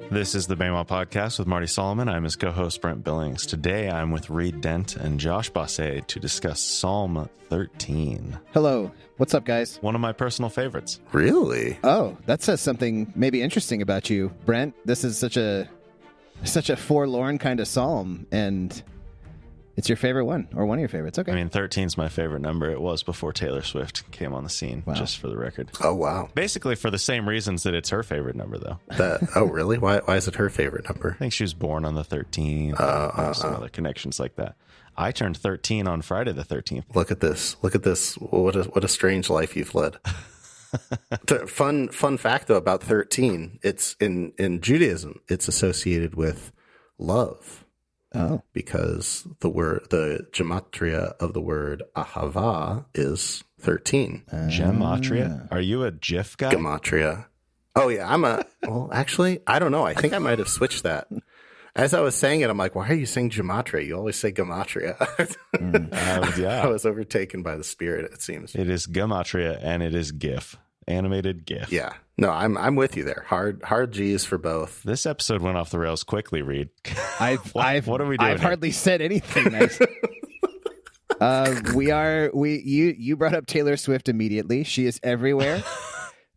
This is the Bama Podcast with Marty Solomon. I'm his co-host, Brent Billings. Today, I'm with Reed Dent and Josh Bossé to discuss Psalm 13. Hello. What's up, guys? One of my personal favorites. Really? Oh, that says something maybe interesting about you, Brent. This is such a forlorn kind of psalm, and it's your favorite one, or one of your favorites. Okay. I mean, 13 is my favorite number. It was before Taylor Swift came on the scene, just for the record. Oh, wow. Basically for the same reasons that it's her favorite number, though. Oh, really? Why is it her favorite number? I think she was born on the 13th. Some other connections like that. I turned 13 on Friday the 13th. Look at this. What a strange life you've led. Fun fact, though, about 13. It's in Judaism, it's associated with love. Oh. Because the gematria of the word ahava is 13. Gematria? Are you a GIF guy? Gematria. Oh, yeah. Well, actually, I don't know. I think I might have switched that. As I was saying it, I'm like, why are you saying gematria? You always say gematria. Yeah. I was overtaken by the spirit, it seems. It is gematria and it is GIF. Animated GIF. Yeah. No, I'm with you there. Hard G's for both. This episode went off the rails quickly, Reed. What are we doing? I've hardly said anything nice. You brought up Taylor Swift immediately. She is everywhere.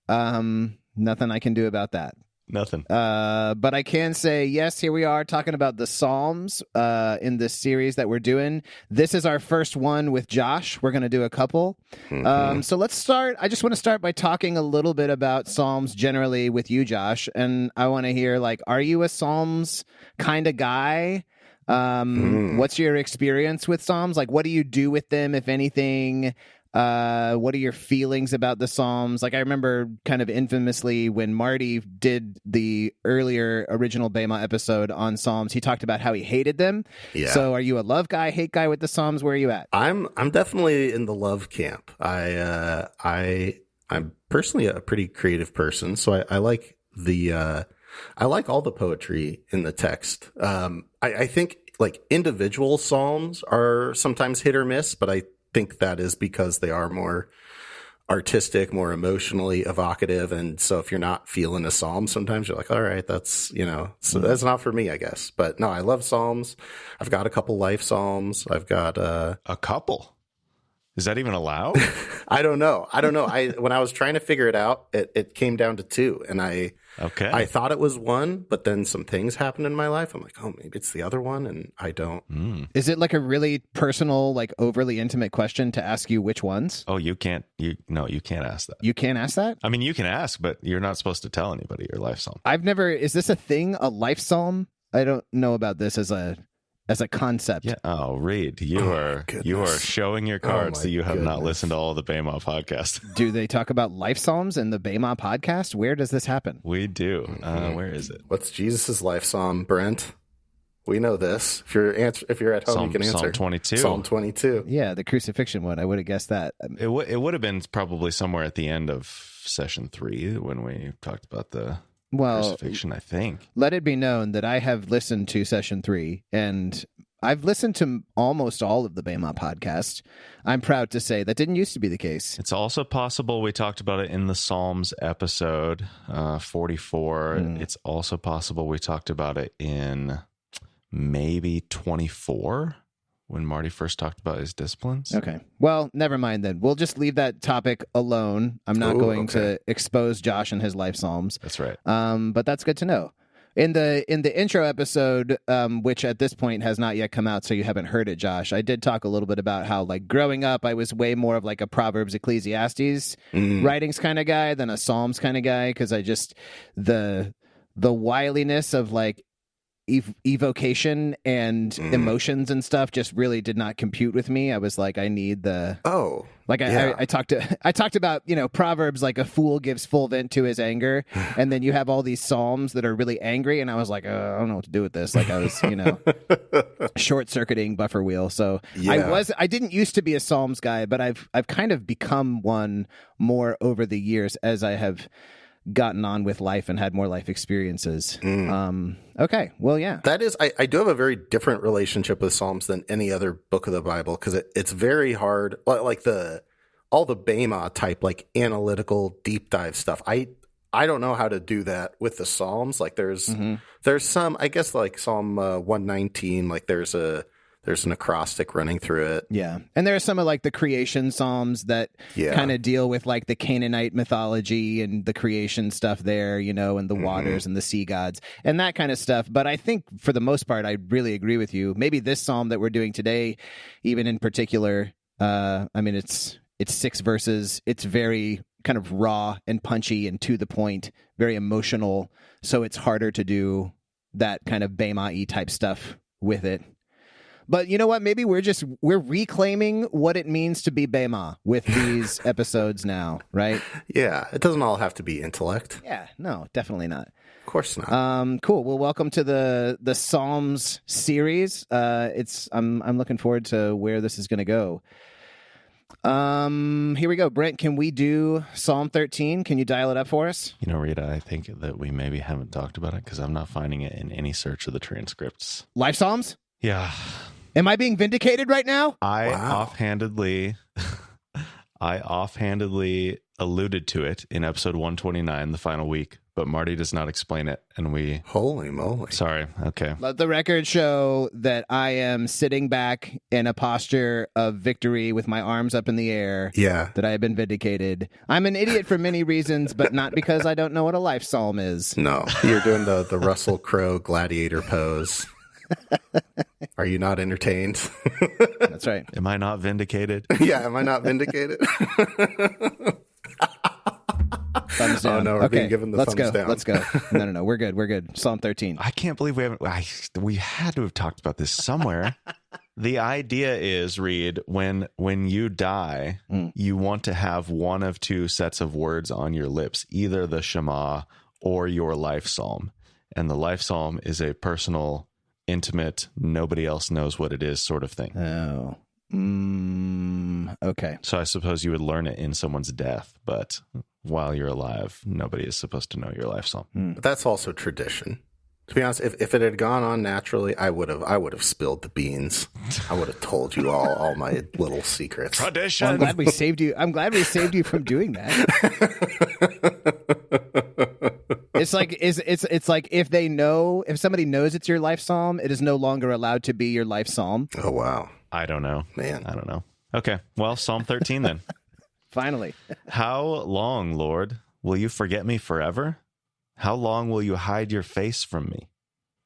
Nothing I can do about that. Nothing. But I can say, yes, here we are talking about the Psalms in this series that we're doing. This is our first one with Josh. We're going to do a couple. So let's start. I just want to start by talking a little bit about Psalms generally with you, Josh. And I want to hear, are you a Psalms kind of guy? What's your experience with Psalms? What do you do with them, if anything? What are your feelings about the Psalms? I remember kind of infamously when Marty did the earlier original Bema episode on Psalms, he talked about how he hated them. Yeah. So are you a love guy, hate guy with the Psalms? Where are you at? I'm definitely in the love camp. I'm personally a pretty creative person, so I like I like all the poetry in the text. I think individual Psalms are sometimes hit or miss, but I think that is because they are more artistic, more emotionally evocative. And so if you're not feeling a psalm, sometimes you're like, all right, that's, so that's not for me, I guess. But no, I love Psalms. I've got a couple life Psalms. I've got a couple. Is that even allowed? I don't know. When I was trying to figure it out, it came down to two, and I thought it was one, but then some things happened in my life. I'm like, oh, maybe it's the other one, and I don't. Is it a really personal, overly intimate question to ask you which ones? Oh, you can't ask that. You can't ask that? I mean, you can ask, but you're not supposed to tell anybody your life psalm. Is this a thing, a life psalm? I don't know about this as a concept. Yeah. Oh, Reed, you are showing your cards that you have not listened to all of the Bema podcast. Do they talk about life psalms in the Bema podcast? Where does this happen? We do. Where is it? What's Jesus's life psalm, Brent? We know this. If you're at home, you can answer. Psalm 22. Psalm 22. Yeah, the crucifixion one. I would have guessed that. It would have been probably somewhere at the end of session 3 when we talked about the crucifixion, I think. Let it be known that I have listened to session 3, and I've listened to almost all of the Bema podcast. I'm proud to say that didn't used to be the case. It's also possible we talked about it in the Psalms episode 44. It's also possible we talked about it in maybe 24 when Marty first talked about his disciplines. Okay. Well, never mind then. We'll just leave that topic alone. I'm not going to expose Josh and his life psalms. That's right. But that's good to know. In the intro episode, which at this point has not yet come out, so you haven't heard it, Josh, I did talk a little bit about how, growing up, I was way more of a Proverbs, Ecclesiastes writings kind of guy than a Psalms kind of guy, because I just, the wiliness of evocation and emotions and stuff just really did not compute with me. I was like, I need the I talked about Proverbs, a fool gives full vent to his anger, and then you have all these Psalms that are really angry, and I was like, I don't know what to do with this. I was short circuiting buffer wheel. So I didn't used to be a Psalms guy, but I've kind of become one more over the years as I have gotten on with life and had more life experiences. Okay, well, yeah. That is, I do have a very different relationship with Psalms than any other book of the Bible, because it's very hard. all the Bema type, like analytical deep dive stuff. I don't know how to do that with the Psalms. Like there's some, I guess, like Psalm 119, like there's an acrostic running through it. Yeah. And there are some of like the creation Psalms that kind of deal with like the Canaanite mythology and the creation stuff there, you know, and the waters and the sea gods and that kind of stuff. But I think for the most part, I really agree with you. Maybe this Psalm that we're doing today, even in particular, I mean, it's 6 verses. It's very kind of raw and punchy and to the point, very emotional. So it's harder to do that kind of Bema-y type stuff with it. But you know what? Maybe we're reclaiming what it means to be Bema with these episodes now, right? Yeah, it doesn't all have to be intellect. Yeah, no, definitely not. Of course not. Cool. Well, welcome to the Psalms series. I'm looking forward to where this is going to go. Here we go. Brent, can we do Psalm 13? Can you dial it up for us? You know, Rita, I think that we maybe haven't talked about it because I'm not finding it in any search of the transcripts. Life Psalms? Yeah. Am I being vindicated right now? I offhandedly alluded to it in episode 129, the final week, but Marty does not explain it, and we... Holy moly. Sorry. Okay. Let the record show that I am sitting back in a posture of victory with my arms up in the air. Yeah. That I have been vindicated. I'm an idiot for many reasons, but not because I don't know what a life psalm is. No. You're doing the Russell Crowe gladiator pose. Are you not entertained? That's right. Am I not vindicated? Yeah, am I not vindicated? Thumbs down. Oh, no, we're being given the thumbs down. Let's go. No. We're good. Psalm 13. I can't believe we haven't... we had to have talked about this somewhere. The idea is, Reed, when you die, you want to have one of two sets of words on your lips, either the Shema or your life psalm. And the life psalm is a personal, intimate, nobody else knows what it is sort of thing. Oh. Okay. So I suppose you would learn it in someone's death, but while you're alive, nobody is supposed to know your life psalm. But that's also tradition. To be honest, if it had gone on naturally, I would have spilled the beans. I would have told you all my little secrets. Tradition. Well, I'm glad we saved you. I'm glad we saved you from doing that. It's like it's like if somebody knows it's your life psalm, it is no longer allowed to be your life psalm. Oh wow. I don't know. Man. I don't know. Okay. Well, Psalm 13 then. Finally. How long, Lord, will you forget me forever? How long will you hide your face from me?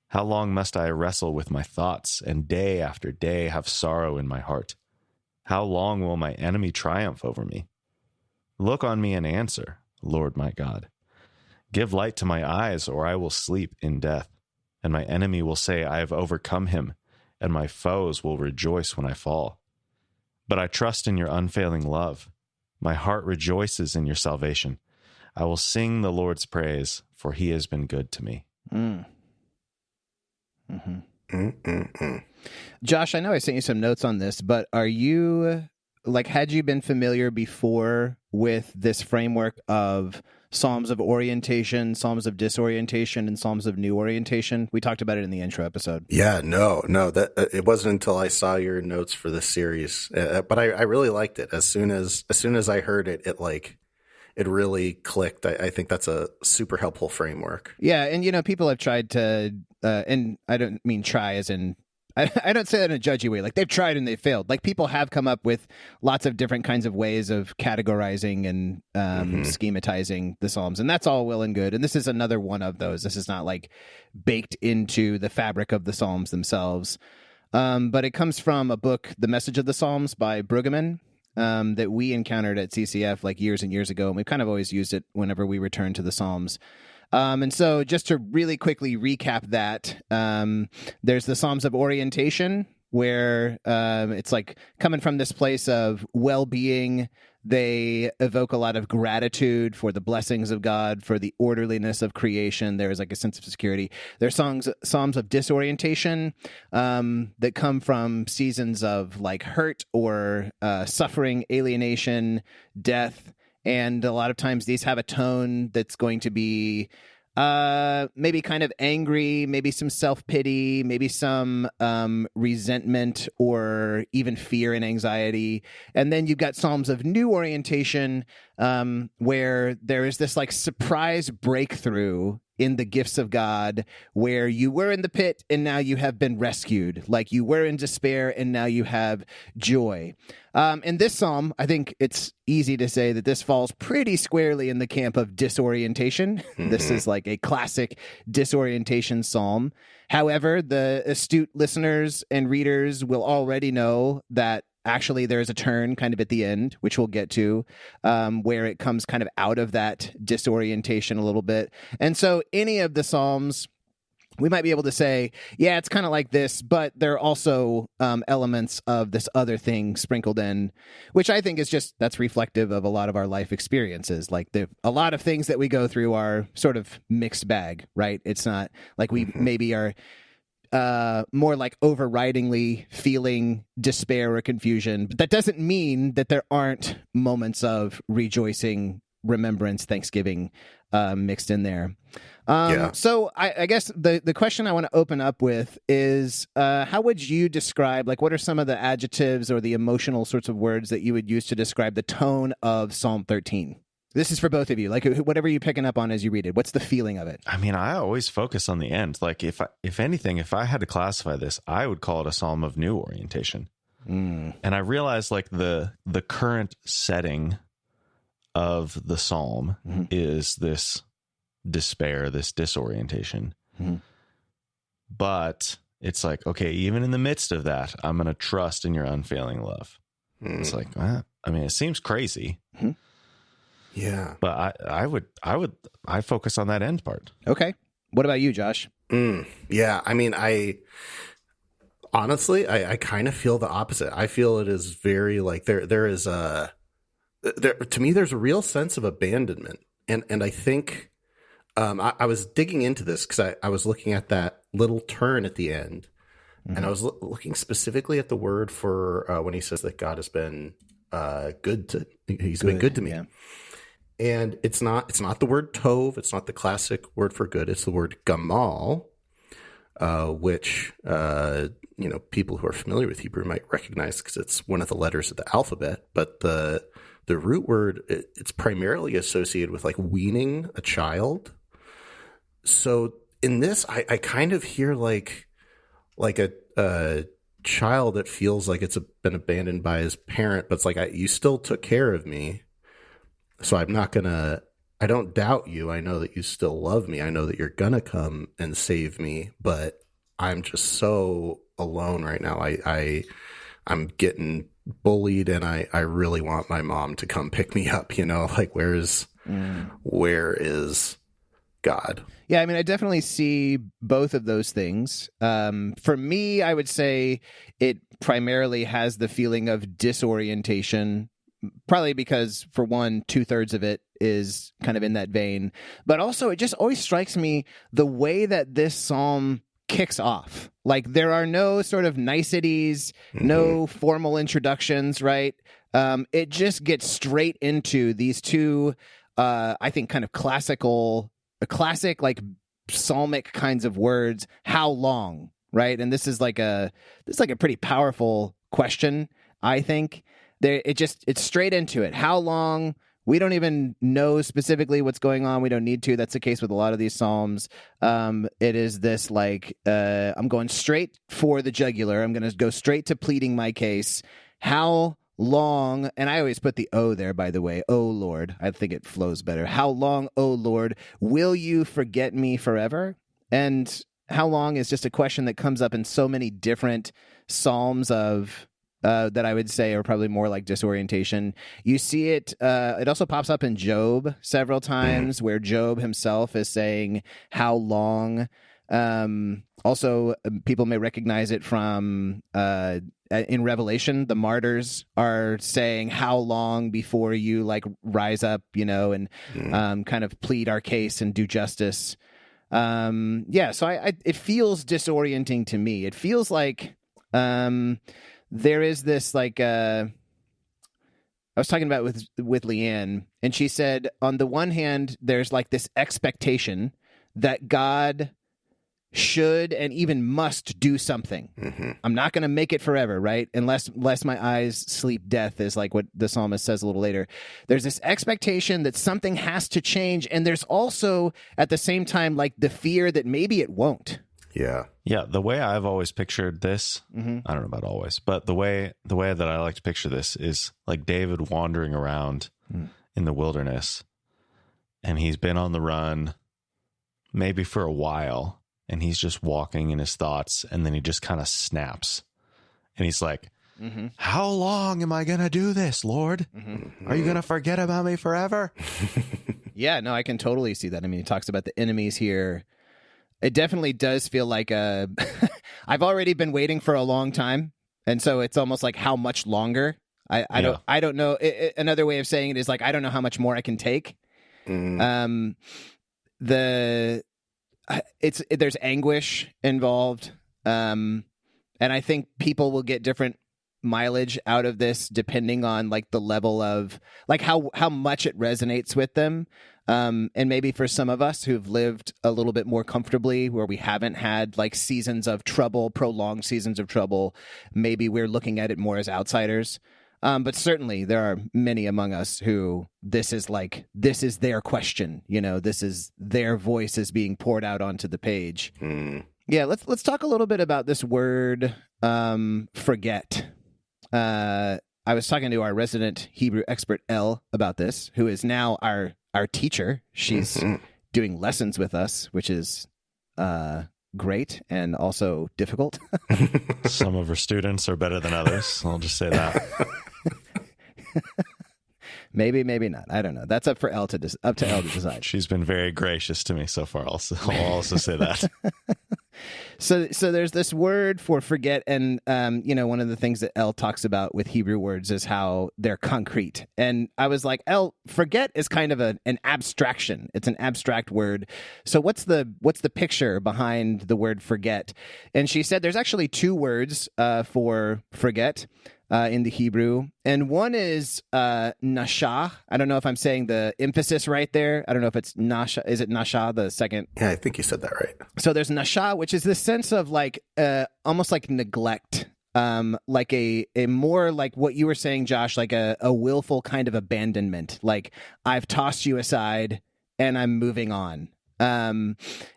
How long must I wrestle with my thoughts and day after day have sorrow in my heart? How long will my enemy triumph over me? Look on me and answer, Lord my God. Give light to my eyes, or I will sleep in death. And my enemy will say, I have overcome him, and my foes will rejoice when I fall. But I trust in your unfailing love. My heart rejoices in your salvation. I will sing the Lord's praise, for he has been good to me. Josh, I know I sent you some notes on this, but are you, had you been familiar before with this framework of Psalms of orientation, Psalms of disorientation, and Psalms of new orientation? We talked about it in the intro episode. Yeah, no, that it wasn't until I saw your notes for this series, but I really liked it. As soon as I heard it, it really clicked. I think that's a super helpful framework. Yeah, and people have tried to, and I don't mean try as in, I don't say that in a judgy way. Like they've tried and they failed. Like people have come up with lots of different kinds of ways of categorizing and schematizing the Psalms, and that's all well and good. And this is another one of those. This is not like baked into the fabric of the Psalms themselves, but it comes from a book, The Message of the Psalms by Brueggemann, that we encountered at CCF like years and years ago, and we've kind of always used it whenever we return to the Psalms. And so just to really quickly recap that, there's the Psalms of orientation, where it's like coming from this place of well-being. They evoke a lot of gratitude for the blessings of God, for the orderliness of creation. There's like a sense of security. There's Psalms of disorientation that come from seasons of like hurt or suffering, alienation, death. And a lot of times these have a tone that's going to be maybe kind of angry, maybe some self-pity, maybe some resentment or even fear and anxiety. And then you've got Psalms of new orientation, where there is this like surprise breakthrough in the gifts of God, where you were in the pit and now you have been rescued, like you were in despair and now you have joy. In this psalm, I think it's easy to say that this falls pretty squarely in the camp of disorientation. This is like a classic disorientation psalm. However, the astute listeners and readers will already know that actually there is a turn kind of at the end, which we'll get to, where it comes kind of out of that disorientation a little bit. And so any of the Psalms, we might be able to say, yeah, it's kind of like this, but there are also elements of this other thing sprinkled in, which I think is just, that's reflective of a lot of our life experiences. Like a lot of things that we go through are sort of mixed bag, right? It's not like we maybe are more like overridingly feeling despair or confusion, but that doesn't mean that there aren't moments of rejoicing, remembrance, thanksgiving mixed in there. So I guess the question I want to open up with is, how would you describe, like, what are some of the adjectives or the emotional sorts of words that you would use to describe the tone of Psalm 13? This is for both of you. Like, whatever you're picking up on as you read it, what's the feeling of it? I mean, I always focus on the end. Like, if anything, if I had to classify this, I would call it a psalm of new orientation. And I realize, like, the current setting of the psalm is this despair, this disorientation. But it's like, okay, even in the midst of that, I'm going to trust in your unfailing love. It's like, I mean, it seems crazy. Yeah. But I focus on that end part. Okay. What about you, Josh? Yeah. I mean, honestly, I kind of feel the opposite. I feel it is very like there is to me, there's a real sense of abandonment. And I think, I was digging into this because I was looking at that little turn at the end, and I was looking specifically at the word for when he says that God has been he's been good to me. Yeah. And it's not the word tov. It's not the classic word for good. It's the word gamal, which people who are familiar with Hebrew might recognize because it's one of the letters of the alphabet. But the root word, it's primarily associated with like weaning a child. So in this, I kind of hear like a child that feels like it's been abandoned by his parent, but it's like, you still took care of me. So I don't doubt you. I know that you still love me. I know that you're going to come and save me, but I'm just so alone right now. I'm getting bullied and I really want my mom to come pick me up, like where is God? Yeah, I mean, I definitely see both of those things. For me, I would say it primarily has the feeling of disorientation, probably because, for one, 2/3 of it is kind of in that vein. But also, it just always strikes me the way that this psalm kicks off. Like, there are no sort of niceties, no formal introductions, right? It just gets straight into these two, I think, kind of classic, like psalmic kinds of words. How long, right? And this is like a pretty powerful question, I think. It's straight into it. How long? We don't even know specifically what's going on. We don't need to. That's the case with a lot of these psalms. It is this like, I'm going straight for the jugular. I'm going to go straight to pleading my case. How long? And I always put the O there, by the way. Oh, Lord. I think it flows better. How long, oh, Lord, will you forget me forever? And how long is just a question that comes up in so many different psalms of that I would say are probably more like disorientation. You see it. It also pops up in Job several times, where Job himself is saying, "How long?" Also, people may recognize it from in Revelation. The martyrs are saying, "How long before you like rise up?" And kind of plead our case and do justice. So it feels disorienting to me. It feels like. There is this like I was talking about with Leanne, and she said on the one hand there's like this expectation that God should and even must do something. Mm-hmm. I'm not going to make it forever, right? Unless my eyes sleep death, is like what the psalmist says a little later. There's this expectation that something has to change, and there's also at the same time like the fear that maybe it won't. Yeah. Yeah, the way I've always pictured this, Mm-hmm. I don't know about always, but the way that I like to picture this is like David wandering around in the wilderness, and he's been on the run maybe for a while, and he's just walking in his thoughts, and then he just kind of snaps. And he's like, how long am I going to do this, Lord? Are you going to forget about me forever? Yeah, no, I can totally see that. I mean, he talks about the enemies here. It definitely does feel like I've already been waiting for a long time. And so it's almost like, how much longer? I don't know. Another way of saying it is like, I don't know how much more I can take. There's anguish involved, and I think people will get different mileage out of this depending on like the level of like how much it resonates with them, and maybe for some of us who've lived a little bit more comfortably, where we haven't had like seasons of trouble, prolonged seasons of trouble, maybe we're looking at it more as outsiders. But certainly there are many among us who this is their question, this is their voice is being poured out onto the page. Yeah, let's talk a little bit about this word, forget. I was talking to our resident Hebrew expert, Elle, about this, who is now our teacher. She's doing lessons with us, which is great and also difficult. Some of her students are better than others. I'll just say that. Maybe not. I don't know. That's up for Elle to decide. She's been very gracious to me so far. I'll also say that. So there's this word for forget, and one of the things that Elle talks about with Hebrew words is how they're concrete. And I was like, Elle, forget is kind of an abstraction. It's an abstract word. So what's the picture behind the word forget? And she said there's actually two words for forget in the Hebrew, and one is nasha. I don't know if I'm saying the emphasis right there. I don't know if it's nasha. Is it nasha, the second? Yeah, I think you said that right. So there's nasha, which is the sense of like almost like neglect, like a more like what you were saying, Josh, like a willful kind of abandonment. Like, I've tossed you aside and I'm moving on.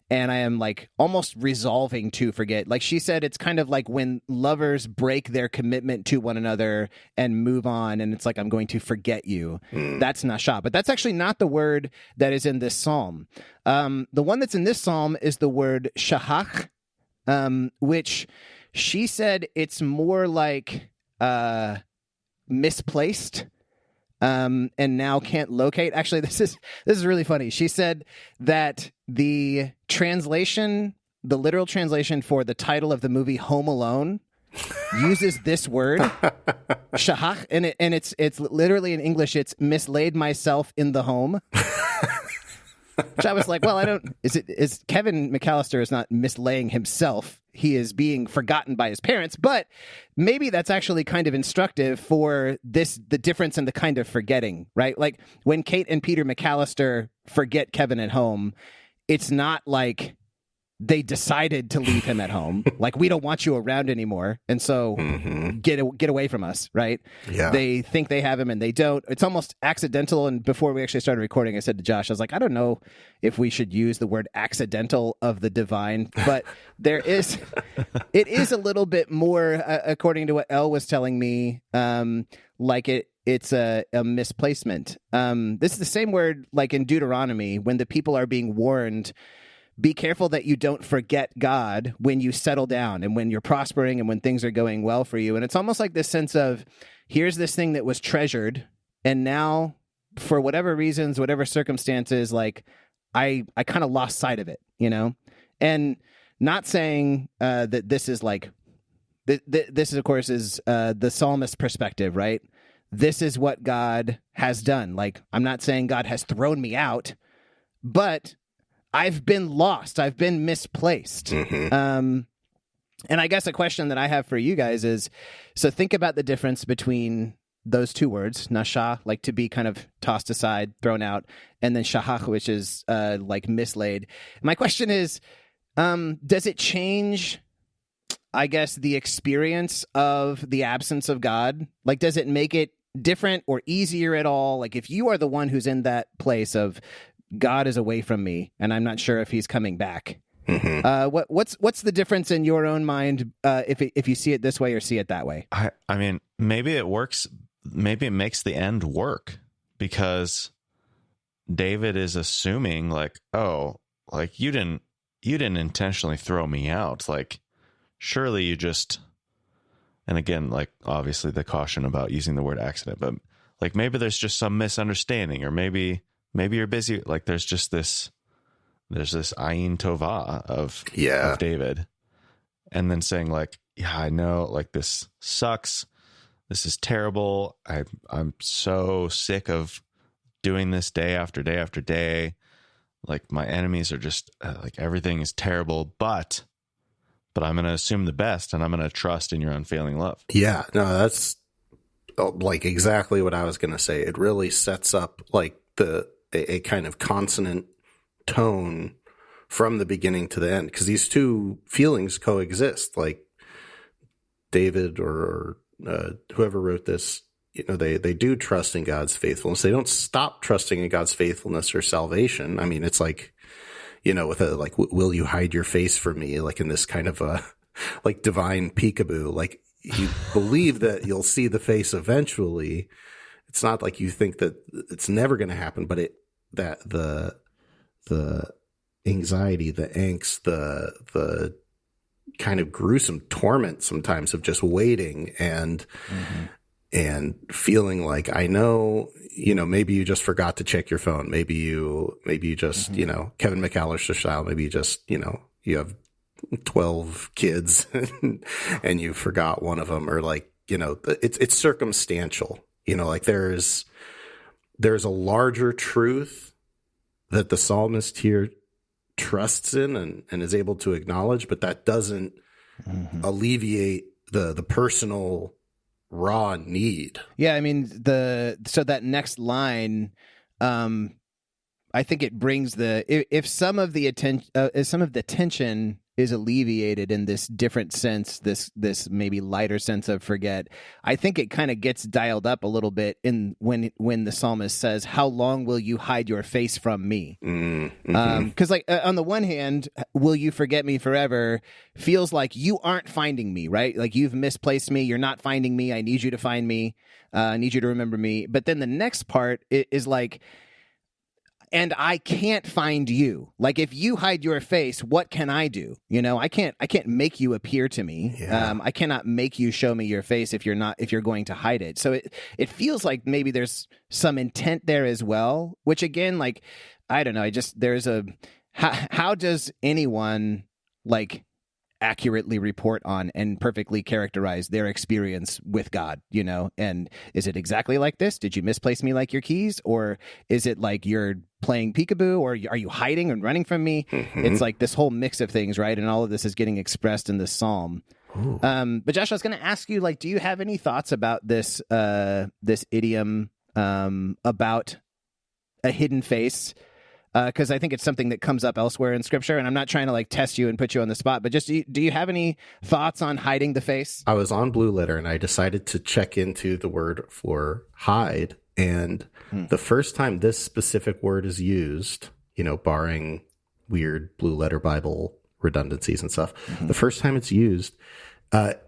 And I am like almost resolving to forget. Like she said, it's kind of like when lovers break their commitment to one another and move on, and it's like, I'm going to forget you. That's nasha. But that's actually not the word that is in this psalm. The one that's in this psalm is the word shahach, which she said it's more like misplaced. And now can't locate. Actually, this is really funny. She said that the literal translation for the title of the movie Home Alone uses this word shahach, and it's literally in English, it's mislaid myself in the home. Which I was like, well, is Kevin McAllister is not mislaying himself. He is being forgotten by his parents, but maybe that's actually kind of instructive for the difference in the kind of forgetting, right? Like when Kate and Peter McAllister forget Kevin at home, it's not like they decided to leave him at home. Like, we don't want you around anymore, and so get away from us, right? Yeah. They think they have him and they don't. It's almost accidental. And before we actually started recording, I said to Josh, I was like, I don't know if we should use the word accidental of the divine, but it is a little bit more, according to what Elle was telling me, like it's a misplacement. This is the same word like in Deuteronomy when the people are being warned, be careful that you don't forget God when you settle down and when you're prospering and when things are going well for you. And it's almost like this sense of, here's this thing that was treasured, and now for whatever reasons, whatever circumstances, like I kind of lost sight of it, And not saying that this is like, this is, of course, is the psalmist's perspective, right? This is what God has done. Like, I'm not saying God has thrown me out, but I've been lost. I've been misplaced. And I guess a question that I have for you guys is, so think about the difference between those two words, nasha, like to be kind of tossed aside, thrown out, and then shahach, which is like mislaid. My question is, does it change, I guess, the experience of the absence of God? Like, does it make it different or easier at all? Like, if you are the one who's in that place of God is away from me and I'm not sure if he's coming back, what's the difference in your own mind if you see it this way or see it that way? I mean, maybe it works. Maybe it makes the end work, because David is assuming like, oh, like you didn't intentionally throw me out. Like, surely you just, and again, like obviously the caution about using the word accident, but like maybe there's just some misunderstanding, or maybe you're busy. Like there's this ayin tova of David, and then saying like, yeah, I know, like this sucks. This is terrible. I'm so sick of doing this day after day after day. Like my enemies are just like everything is terrible, but I'm going to assume the best, and I'm going to trust in your unfailing love. Yeah, no, that's like exactly what I was going to say. It really sets up like a kind of consonant tone from the beginning to the end, because these two feelings coexist. Like David or whoever wrote this, you know, they do trust in God's faithfulness. They don't stop trusting in God's faithfulness or salvation. I mean, it's like, you know, with a like, will you hide your face from me? Like in this kind of a like divine peekaboo. Like you believe that you'll see the face eventually. It's not like you think that it's never going to happen, but that the anxiety, the angst, the kind of gruesome torment sometimes of just waiting and feeling like, I know, you know, maybe you just forgot to check your phone. Maybe you just, you know, Kevin McAllister style, maybe you just, you know, you have 12 kids and you forgot one of them, or like, you know, it's circumstantial, you know, like there's a larger truth that the psalmist here trusts in and is able to acknowledge, but that doesn't alleviate the personal raw need. Yeah, I mean, so that next line, I think it brings if some of the tension is alleviated in this different sense, this maybe lighter sense of forget, I think it kind of gets dialed up a little bit in when the psalmist says, "How long will you hide your face from me?" Because like on the one hand, "Will you forget me forever?" feels like you aren't finding me, right? Like you've misplaced me. You're not finding me. I need you to find me. I need you to remember me. But then the next part is like, and I can't find you. Like if you hide your face, what can I do? You know, I can't make you appear to me. Yeah. I cannot make you show me your face if you're going to hide it. So it feels like maybe there's some intent there as well, which again, like, I don't know. How does anyone like accurately report on and perfectly characterize their experience with God, you know? And is it exactly like this? Did you misplace me like your keys? Or is it like you're playing peekaboo? Or are you hiding and running from me? It's like this whole mix of things, right? And all of this is getting expressed in this psalm. But Josh, I was going to ask you, like, do you have any thoughts about this idiom about a hidden face? Because I think it's something that comes up elsewhere in Scripture, and I'm not trying to like test you and put you on the spot, but just do you have any thoughts on hiding the face? I was on Blue Letter and I decided to check into the word for hide, and the first time this specific word is used, you know, barring weird Blue Letter Bible redundancies and stuff, the first time it's used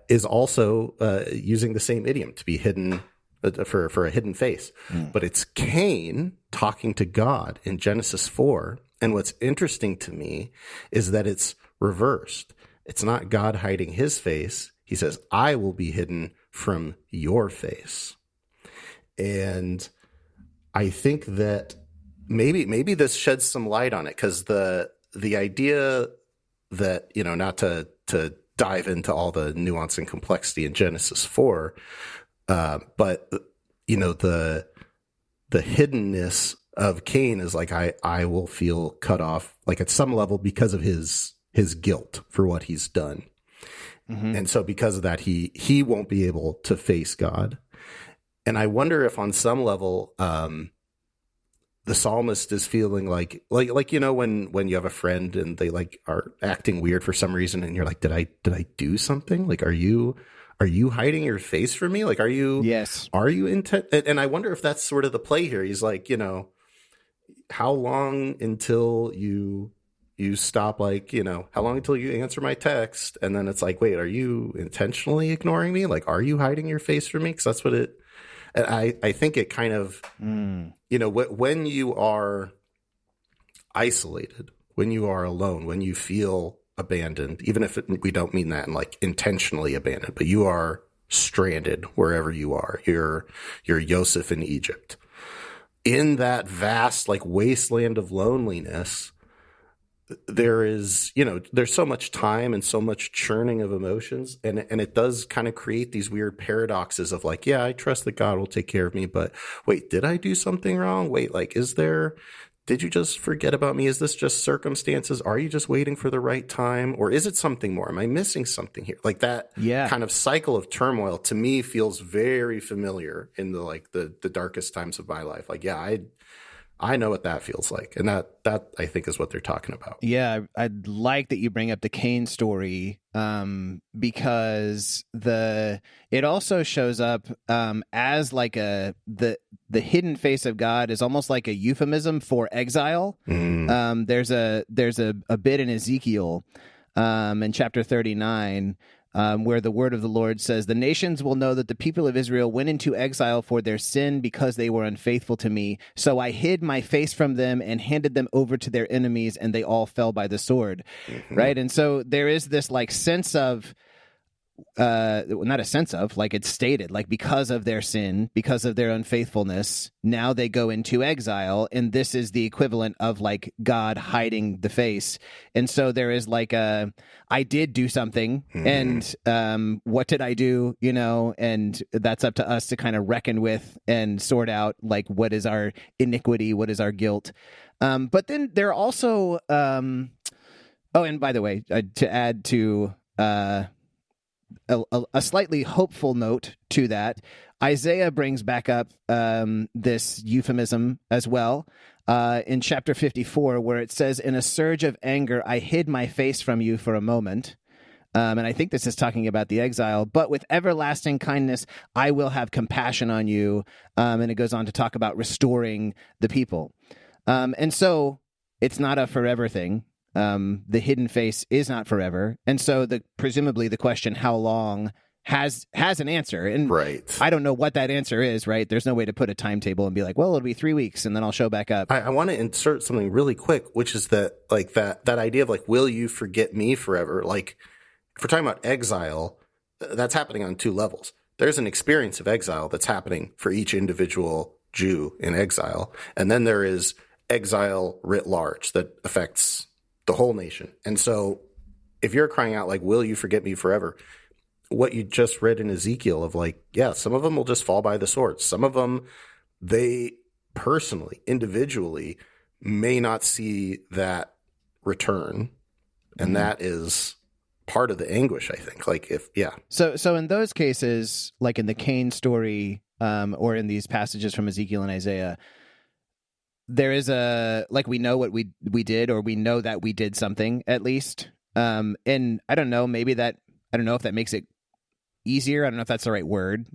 is also using the same idiom, to be hidden, for a hidden face. But it's Cain talking to God in Genesis 4. And what's interesting to me is that it's reversed. It's not God hiding his face. He says, I will be hidden from your face. And I think that maybe this sheds some light on it, because the idea that, you know, not to dive into all the nuance and complexity in Genesis 4, but, you know, the hiddenness of Cain is like, I will feel cut off, like at some level, because of his guilt for what he's done. And so because of that, he won't be able to face God. And I wonder if on some level, the psalmist is feeling like when you have a friend and they like are acting weird for some reason, and you're like, did I do something? Like, are you hiding your face from me? Like, are you intent? And I wonder if that's sort of the play here. He's like, how long until you stop, like, how long until you answer my text? And then it's like, wait, are you intentionally ignoring me? Like, are you hiding your face from me? Because that's what it. And I think it kind of, when you are isolated, when you are alone, when you feel abandoned, even if we don't mean that in like intentionally abandoned, but you are stranded wherever you are. You're Joseph in Egypt. In that vast like wasteland of loneliness, there is, there's so much time and so much churning of emotions. And it does kind of create these weird paradoxes of like, yeah, I trust that God will take care of me. But wait, did I do something wrong? Wait, like, did you just forget about me? Is this just circumstances? Are you just waiting for the right time? Or is it something more? Am I missing something here? Like that kind of cycle of turmoil to me feels very familiar in the darkest times of my life. Like, yeah, I know what that feels like. And that I think is what they're talking about. Yeah, I'd like that you bring up the Cain story because it also shows up as like the hidden face of God is almost like a euphemism for exile. There's a bit in Ezekiel in chapter 39 where the word of the Lord says, "The nations will know that the people of Israel went into exile for their sin because they were unfaithful to me. So I hid my face from them and handed them over to their enemies, and they all fell by the sword." Right? And so there is this like sense of, not a sense of, like it's stated, like because of their sin, because of their unfaithfulness, now they go into exile, and this is the equivalent of like God hiding the face. And so there is like I did do something, and what did I do? And that's up to us to kind of reckon with and sort out like what is our iniquity, what is our guilt. But then there are also, oh, and by the way, to add to a slightly hopeful note to that, Isaiah brings back up this euphemism as well in chapter 54, where it says, "In a surge of anger, I hid my face from you for a moment." And I think this is talking about the exile. "But with everlasting kindness, I will have compassion on you." And it goes on to talk about restoring the people. And so it's not a forever thing. The hidden face is not forever. And so presumably the question, how long, has an answer. And I don't know what that answer is, right? There's no way to put a timetable and be like, well, it'll be 3 weeks and then I'll show back up. I want to insert something really quick, which is that like that idea of like, will you forget me forever? Like if we're talking about exile, that's happening on two levels. There's an experience of exile that's happening for each individual Jew in exile. And then there is exile writ large that affects the whole nation. And so if you're crying out like, will you forget me forever? What you just read in Ezekiel of like, yeah, some of them will just fall by the sword. Some of them, they personally, individually may not see that return. And that is part of the anguish, I think. Like So in those cases, like in the Cain story, or in these passages from Ezekiel and Isaiah, there is we know what we did, or we know that we did something at least. And I don't know, I don't know if that makes it easier. I don't know if that's the right word,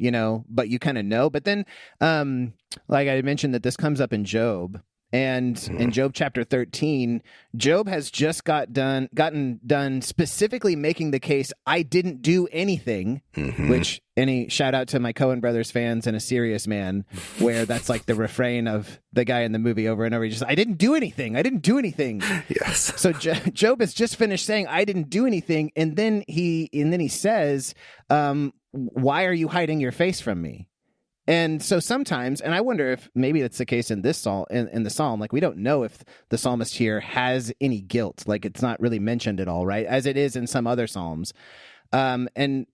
but you kind of know. But then, like I mentioned that this comes up in Job. And in Job chapter 13, Job has just gotten done specifically making the case, I didn't do anything, which any shout out to my Coen Brothers fans and A Serious Man, where that's like the refrain of the guy in the movie over and over. He just, I didn't do anything. Yes. So Job has just finished saying, I didn't do anything. And then he says, why are you hiding your face from me? And so sometimes, and I wonder if maybe that's the case in this psalm, in the psalm, like we don't know if the psalmist here has any guilt, like it's not really mentioned at all, right? As it is in some other psalms. And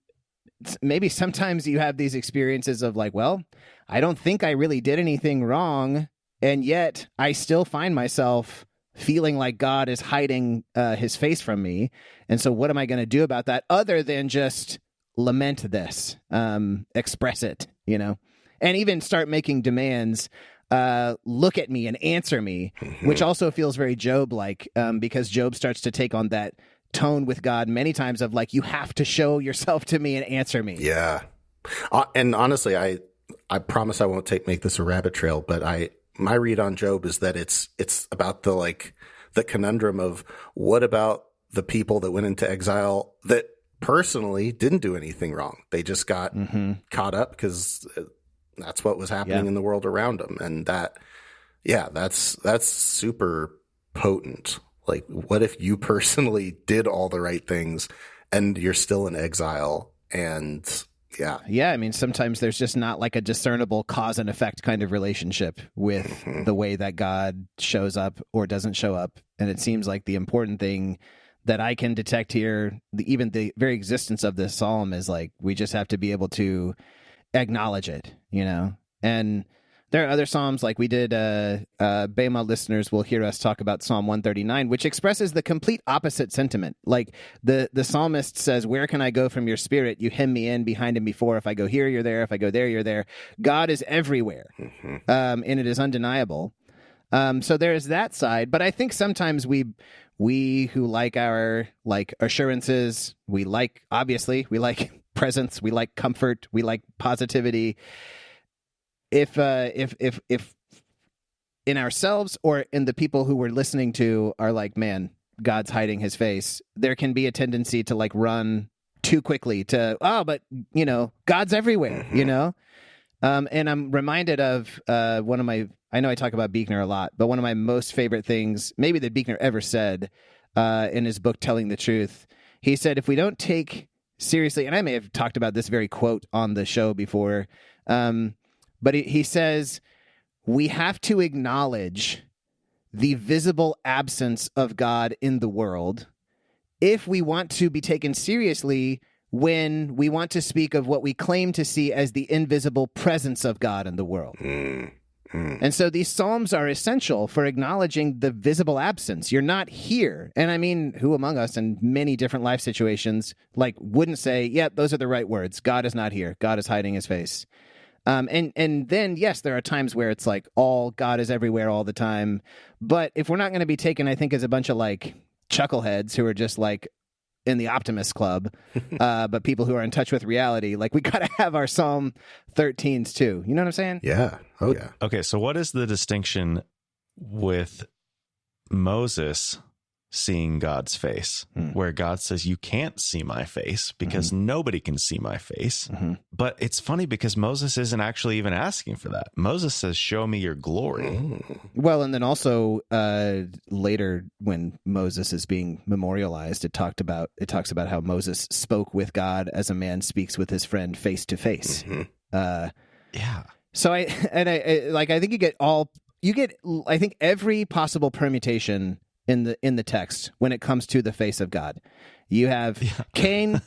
maybe sometimes you have these experiences of like, well, I don't think I really did anything wrong, and yet I still find myself feeling like God is hiding his face from me. And so what am I going to do about that other than just lament this, express it, and even start making demands. Look at me and answer me, which also feels very Job-like, because Job starts to take on that tone with God many times of like, you have to show yourself to me and answer me. Yeah. And honestly, I promise I won't make this a rabbit trail, but my read on Job is that it's about the conundrum of what about the people that went into exile that personally didn't do anything wrong. They just got caught up because that's what was happening in the world around them. And that's super potent. Like, what if you personally did all the right things and you're still in exile? And I mean, sometimes there's just not like a discernible cause and effect kind of relationship with the way that God shows up or doesn't show up. And it seems like the important thing that I can detect here, even the very existence of this psalm, is like, we just have to be able to acknowledge it, and there are other psalms like we did. Bema listeners will hear us talk about Psalm 139, which expresses the complete opposite sentiment. Like the psalmist says, where can I go from your spirit? You hem me in behind and before. If I go here, you're there. If I go there, you're there. God is everywhere. And it is undeniable. So there is that side, but I think sometimes we who like our assurances, we like presence, we like comfort, we like positivity. If in ourselves or in the people who we're listening to are like, man, God's hiding his face, there can be a tendency to like run too quickly to, but God's everywhere, and I'm reminded of one of my, I know I talk about Buechner a lot, but one of my most favorite things, maybe that Buechner ever said in his book, Telling the Truth, he said, if we don't take seriously, and I may have talked about this very quote on the show before, but he says, we have to acknowledge the visible absence of God in the world if we want to be taken seriously when we want to speak of what we claim to see as the invisible presence of God in the world. And so these psalms are essential for acknowledging the visible absence. You're not here. And I mean, who among us in many different life situations wouldn't say, yeah, those are the right words. God is not here. God is hiding his face. And then, yes, there are times where it's like all God is everywhere all the time. But if we're not going to be taken, I think, as a bunch of chuckleheads who are just in the Optimist Club, but people who are in touch with reality, we got to have our Psalm 13s too. You know what I'm saying? Yeah. Oh, yeah. Okay, so what is the distinction with Moses seeing God's face, where God says, you can't see my face because nobody can see my face? But it's funny because Moses isn't actually even asking for that. Moses says, show me your glory. Well, and then also later when Moses is being memorialized, it talks about how Moses spoke with God as a man speaks with his friend face to face. Yeah. So I think you get I think every possible permutation in the text when it comes to the face of God. You have Cain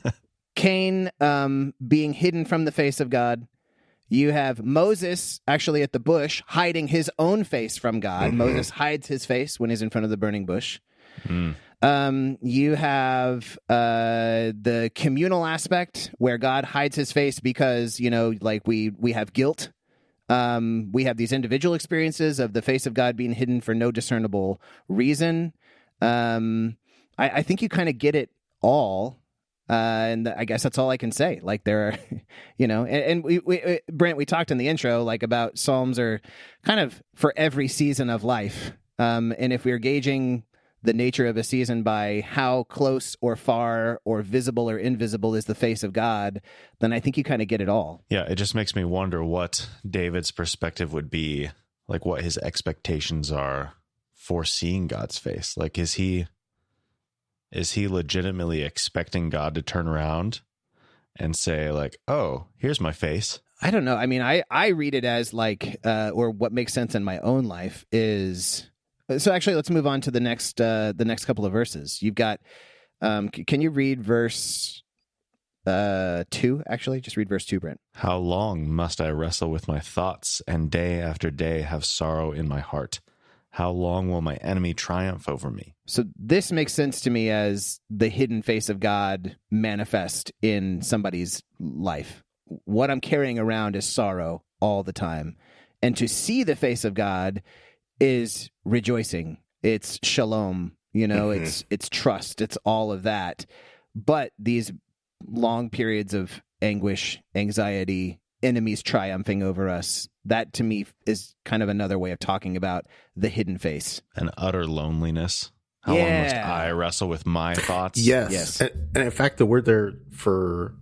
being hidden from the face of God. You have Moses actually at the bush hiding his own face from God. Moses hides his face when he's in front of the burning bush. You have the communal aspect where God hides his face because, we have guilt. We have these individual experiences of the face of God being hidden for no discernible reason. I think you kind of get it all. And I guess that's all I can say. There are, and we Brent, we talked in the intro, about Psalms are kind of for every season of life. And if we're gauging the nature of a season by how close or far or visible or invisible is the face of God, then I think you kind of get it all. Yeah, it just makes me wonder what David's perspective would be, what his expectations are for seeing God's face. Is he legitimately expecting God to turn around and say, oh, here's my face? I don't know. I mean, I read it as or what makes sense in my own life is... So actually, let's move on to the next couple of verses. You've got, can you read verse 2? Actually, just read verse 2, Brent. How long must I wrestle with my thoughts and day after day have sorrow in my heart? How long will my enemy triumph over me? So this makes sense to me as the hidden face of God manifest in somebody's life. What I'm carrying around is sorrow all the time. And to see the face of God is rejoicing. It's shalom, it's trust. It's all of that. But these long periods of anguish, anxiety, enemies triumphing over us, that to me is kind of another way of talking about the hidden face. An utter loneliness. How long must I wrestle with my thoughts? Yes. And in fact, the word there for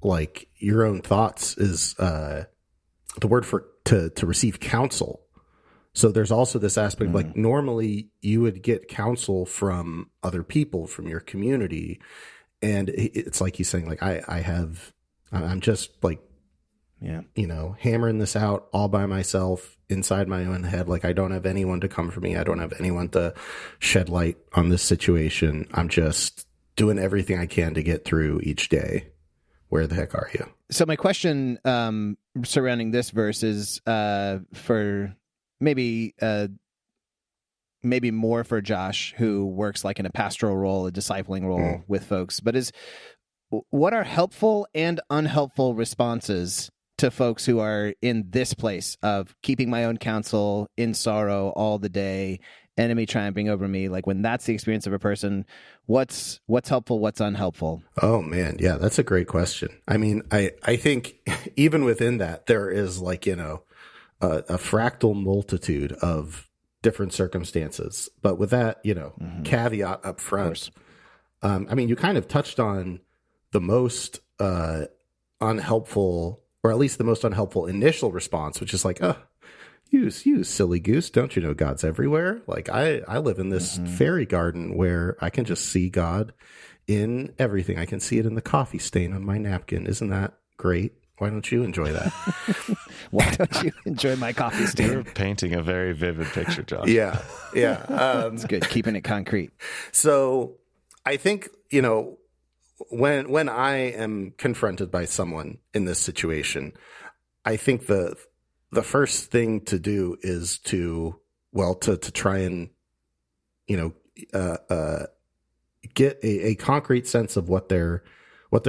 like your own thoughts is the word for to receive counsel. So there's also this aspect of like normally you would get counsel from other people, from your community. And it's like he's saying, like, I'm just like, hammering this out all by myself inside my own head. Like, I don't have anyone to come for me. I don't have anyone to shed light on this situation. I'm just doing everything I can to get through each day. Where the heck are you? So my question surrounding this verse is for maybe more for Josh, who works like in a pastoral role, a discipling role with folks, but what are helpful and unhelpful responses to folks who are in this place of keeping my own counsel, in sorrow all the day, enemy triumphing over me? Like, when that's the experience of a person, what's helpful, what's unhelpful? Oh man, yeah, that's a great question. I mean, I think even within that, there is like, a fractal multitude of different circumstances. But with that, caveat up front, I mean, you kind of touched on the most unhelpful, or at least the most unhelpful initial response, which is like, you silly goose, don't you know God's everywhere? Like, I live in this fairy garden where I can just see God in everything. I can see it in the coffee stain on my napkin. Isn't that great? Why don't you enjoy that? Why don't you enjoy my coffee stain? You're painting a very vivid picture, Josh. Yeah. It's good, keeping it concrete. So I think, when I am confronted by someone in this situation, I think the first thing to do is to try and, get a concrete sense of what their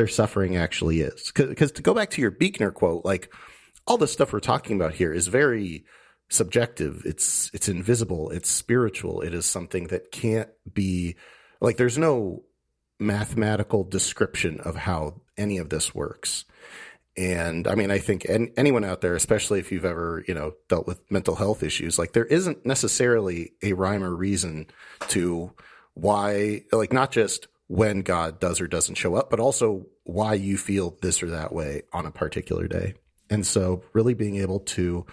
suffering actually is. Because to go back to your Buechner quote, like, all the stuff we're talking about here is very subjective. It's invisible. It's spiritual. It is something that can't be, like, there's no mathematical description of how any of this works. And I mean, I think anyone out there, especially if you've ever, dealt with mental health issues, like, there isn't necessarily a rhyme or reason to why, like, not just when God does or doesn't show up, but also why you feel this or that way on a particular day. And so really being able to,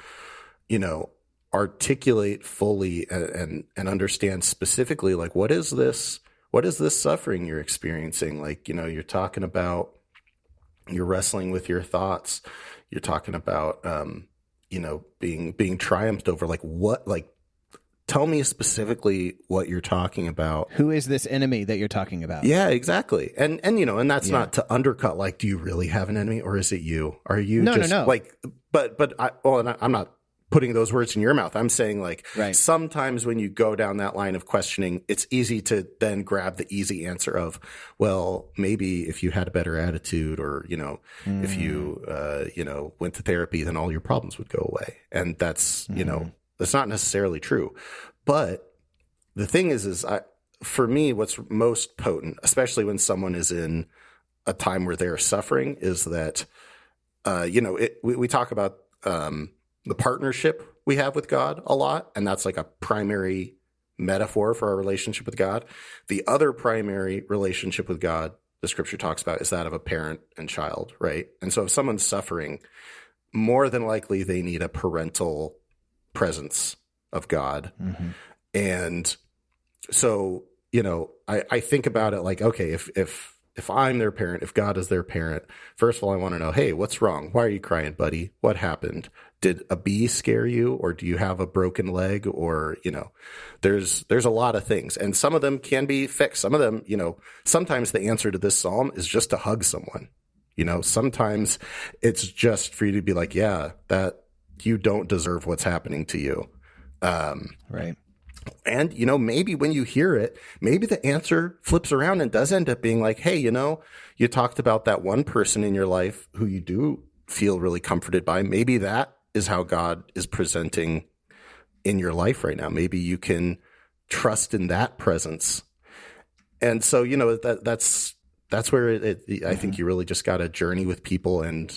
articulate fully and understand specifically, like, what is this suffering you're experiencing? Like, you're talking about, you're wrestling with your thoughts. You're talking about, being triumphed over, like, what, like, tell me specifically what you're talking about. Who is this enemy that you're talking about? Yeah, exactly. And that's not to undercut, like, do you really have an enemy, or is it you? Are you no. like, I'm not putting those words in your mouth. I'm saying, like, sometimes when you go down that line of questioning, it's easy to then grab the easy answer of, well, maybe if you had a better attitude, or, if you, went to therapy, then all your problems would go away. And that's, that's not necessarily true. But the thing is for me, what's most potent, especially when someone is in a time where they're suffering, is that, we talk about the partnership we have with God a lot, and that's like a primary metaphor for our relationship with God. The other primary relationship with God the scripture talks about is that of a parent and child, right? And so if someone's suffering, more than likely they need a parental presence of God. And so, I think about it like, okay, if I'm their parent, if God is their parent, first of all, I want to know, hey, what's wrong? Why are you crying, buddy? What happened? Did a bee scare you, or do you have a broken leg? Or, there's a lot of things, and some of them can be fixed. Some of them, sometimes the answer to this psalm is just to hug someone. Sometimes it's just for you to be like, yeah, that you don't deserve what's happening to you. Right. And, maybe when you hear it, maybe the answer flips around and does end up being like, hey, you talked about that one person in your life who you do feel really comforted by. Maybe that is how God is presenting in your life right now. Maybe you can trust in that presence. And so, that's where I think you really just got to journey with people and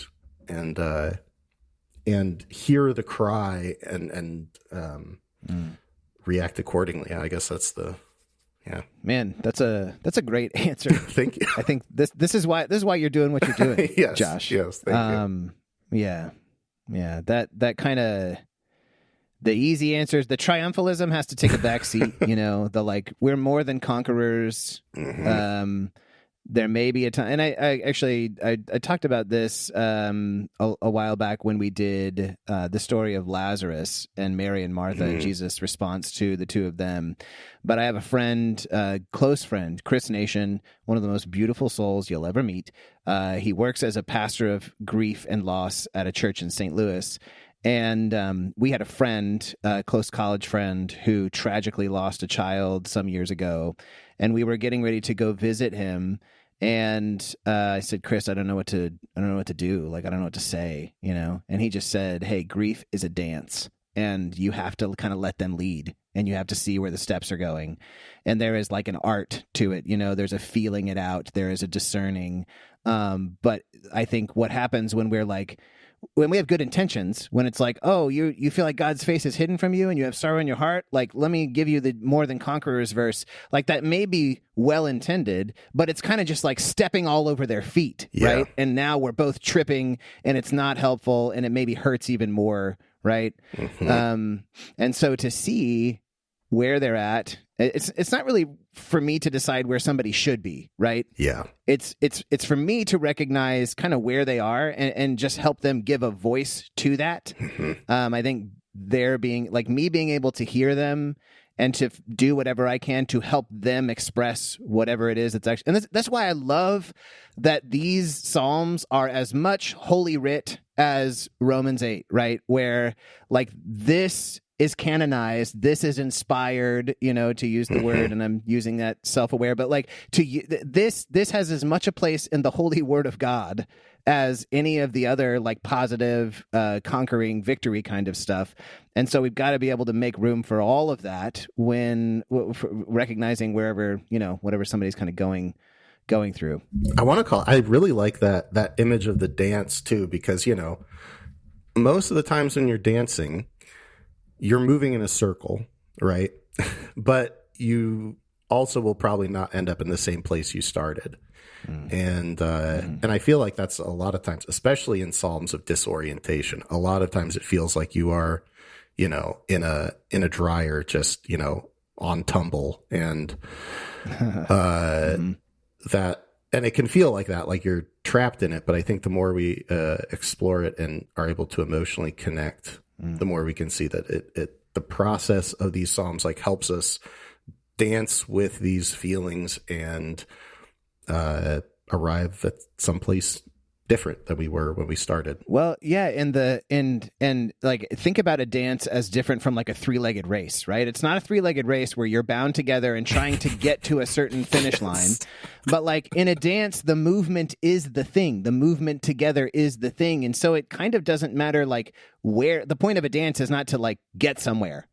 hear the cry and react accordingly. I guess that's Man, that's a great answer. Thank you. I think this is why you're doing what you're doing. Yes, Josh. Yes, thank you. Yeah. That kind of the easy answers. The triumphalism has to take a back seat. We're more than conquerors. Mm-hmm. There may be a time, and I talked about this a while back when we did the story of Lazarus and Mary and Martha and Jesus' response to the two of them. But I have a friend, close friend, Chris Nation, one of the most beautiful souls you'll ever meet. He works as a pastor of grief and loss at a church in St. Louis. And we had a friend, a close college friend, who tragically lost a child some years ago. And we were getting ready to go visit him. And I said, Chris, I don't know what to do. Like, I don't know what to say, And he just said, hey, grief is a dance. And you have to kind of let them lead. And you have to see where the steps are going. And there is like an art to it. There's a feeling it out. There is a discerning. But I think what happens when we have good intentions, when it's like, oh, you feel like God's face is hidden from you and you have sorrow in your heart, like, let me give you the more than conquerors verse. Like, that may be well intended, but it's kind of just like stepping all over their feet, right? And now we're both tripping and it's not helpful and it maybe hurts even more, right? Mm-hmm. And so to see where they're at, it's not really for me to decide where somebody should be, right? Yeah. It's for me to recognize kind of where they are and just help them give a voice to that. Mm-hmm. I think being able to hear them and to do whatever I can to help them express whatever it is that's actually, and that's why I love that these Psalms are as much Holy Writ as Romans 8, right? Where like this is canonized, this is inspired, to use the word, and I'm using that self-aware, but like this has as much a place in the holy word of God as any of the other like positive conquering victory kind of stuff. And so we've got to be able to make room for all of that when recognizing wherever, whatever somebody's kind of going through. I really like that image of the dance too, because, most of the times when you're dancing, you're moving in a circle, right? But you also will probably not end up in the same place you started. And I feel like that's a lot of times, especially in Psalms of disorientation, a lot of times it feels like you are, in a dryer, just, on tumble, and that, and it can feel like that, like you're trapped in it. But I think the more we explore it and are able to emotionally connect, the more we can see that the process of these Psalms like helps us dance with these feelings and arrive at someplace different than we were when we started. Well, yeah, and like think about a dance as different from like a three-legged race, right? It's not a three-legged race where you're bound together and trying to get to a certain finish line. But like in a dance, the movement is the thing. The movement together is the thing. And so it kind of doesn't matter like where the point of a dance is not to like get somewhere,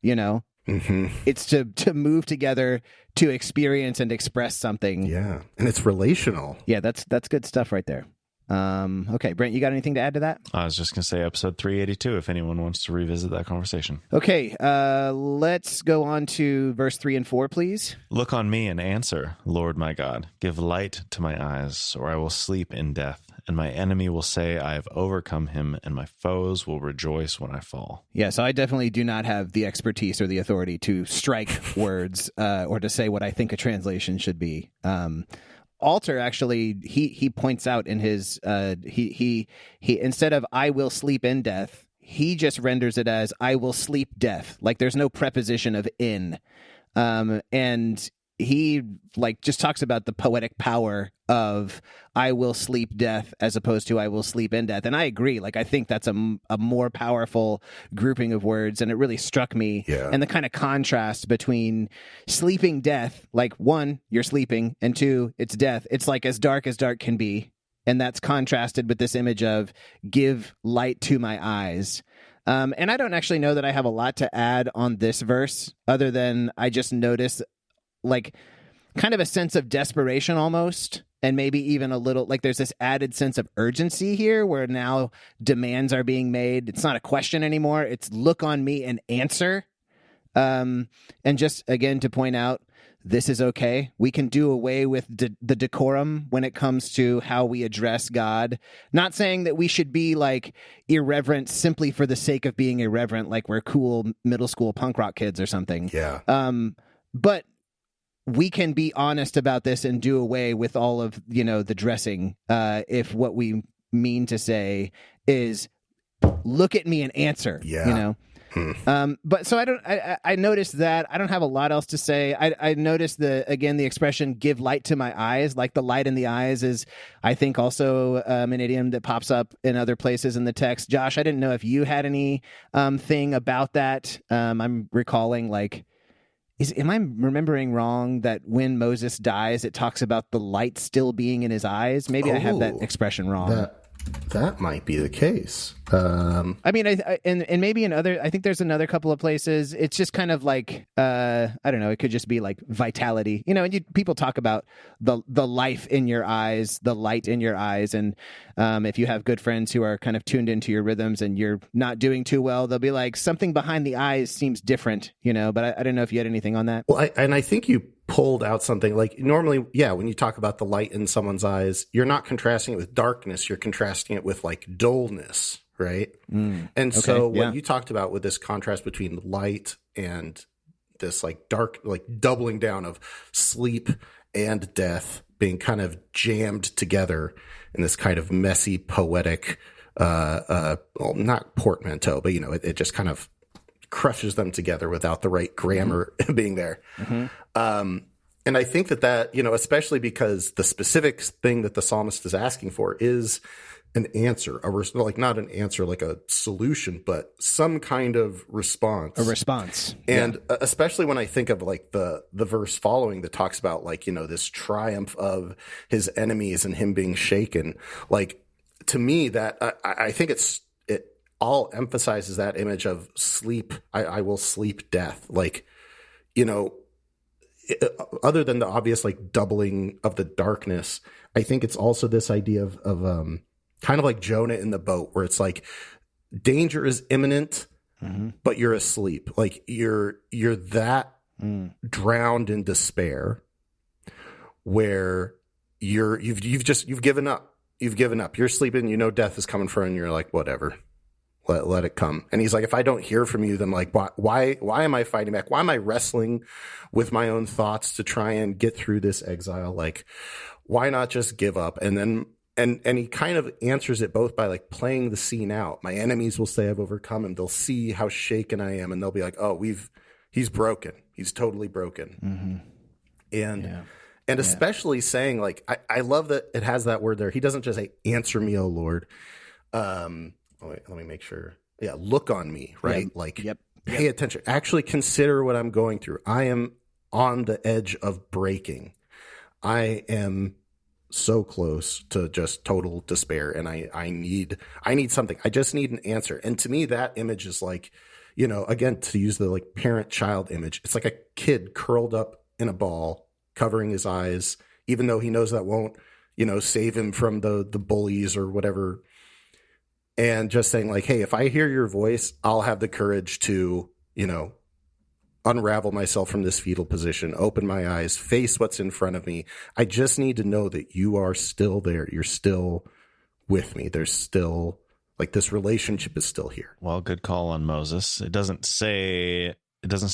Mm-hmm. It's to move together, to experience and express something. Yeah. And it's relational. Yeah, that's good stuff right there. Okay, Brent, you got anything to add to that? I was just going to say episode 382 if anyone wants to revisit that conversation. Okay, let's go on to verse 3 and 4, please. Look on me and answer, Lord my God. Give light to my eyes, or I will sleep in death. And my enemy will say, I have overcome him, and my foes will rejoice when I fall. Yeah, so I definitely do not have the expertise or the authority to strike words or to say what I think a translation should be. Alter actually he points out in his he instead of I will sleep in death, he just renders it as I will sleep death. Like there's no preposition of in. And he like just talks about the poetic power of I will sleep death as opposed to I will sleep in death. And I agree. Like I think that's a more powerful grouping of words, and it really struck me. Yeah. And the kind of contrast between sleeping death, like one, you're sleeping, and two, it's death. It's like as dark can be. And that's contrasted with this image of give light to my eyes. And I don't actually know that I have a lot to add on this verse, other than I just noticed like kind of a sense of desperation almost, and maybe even a little like there's this added sense of urgency here where now demands are being made. It's not a question anymore. It's look on me and answer. And just again to point out, this is okay. We can do away with the decorum when it comes to how we address God. Not saying that we should be like irreverent simply for the sake of being irreverent, like we're cool middle school punk rock kids or something. Yeah. But we can be honest about this and do away with all of, the dressing. If what we mean to say is look at me and answer, But so I noticed that. I don't have a lot else to say. I noticed the expression give light to my eyes, like the light in the eyes is, I think, also an idiom that pops up in other places in the text. Josh, I didn't know if you had any thing about that. I'm recalling am I remembering wrong that when Moses dies, it talks about the light still being in his eyes? Maybe I have that expression wrong. That might be the case. I mean, and maybe in other, I think there's another couple of places. It's just kind of like, I don't know. It could just be like vitality, and people talk about the life in your eyes, the light in your eyes. And if you have good friends who are kind of tuned into your rhythms and you're not doing too well, they'll be like, something behind the eyes seems different, but I don't know if you had anything on that. Well, I think you pulled out something like normally, when you talk about the light in someone's eyes, you're not contrasting it with darkness. You're contrasting it with like dullness, right? And so what you talked about with this contrast between light and this like dark, like doubling down of sleep and death being kind of jammed together in this kind of messy, poetic, well, not portmanteau, but it just kind of crushes them together without the right grammar being there. And I think that, especially because the specific thing that the psalmist is asking for is an answer, like not an answer, like a solution, but some kind of response. A response. And especially when I think of like the verse following that talks about like, this triumph of his enemies and him being shaken. Like to me that I think it all emphasizes that image of sleep. I will sleep death. Like, other than the obvious like doubling of the darkness, I think it's also this idea of kind of like Jonah in the boat, where it's like danger is imminent, but you're asleep. Like you're that drowned in despair, where you've given up. You've given up. You're sleeping. Death is coming for you, and you're like, whatever. Let it come. And he's like, if I don't hear from you, then like, why am I fighting back? Why am I wrestling with my own thoughts to try and get through this exile? Like, why not just give up? And then, and he kind of answers it both by like playing the scene out. My enemies will say I've overcome him. They'll see how shaken I am. And they'll be like, oh, he's broken. He's totally broken. And especially saying like, I love that it has that word there. He doesn't just say, answer me, O Lord. Let me make sure. Yeah, look on me, right? Pay attention. Actually consider what I'm going through. I am on the edge of breaking. I am so close to just total despair, and I need something. I just need an answer. And to me, that image is like, again, to use the like parent-child image, it's like a kid curled up in a ball, covering his eyes, even though he knows that won't, save him from the bullies or whatever. And just saying like, hey, if I hear your voice, I'll have the courage to, unravel myself from this fetal position, open my eyes, face what's in front of me. I just need to know that you are still there. You're still with me. There's still like this relationship is still here. Well, good call on Moses. It doesn't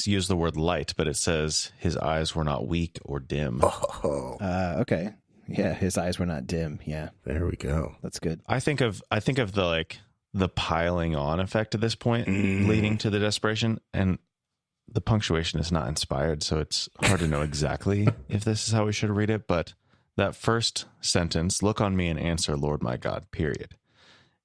use the word light, but it says his eyes were not weak or dim. Okay. Yeah, his eyes were not dim. Yeah, there we go. That's good. I think of the piling on effect at this point, leading to the desperation, and the punctuation is not inspired, so it's hard to know exactly if this is how we should read it. But that first sentence, "Look on me and answer, Lord my God," period,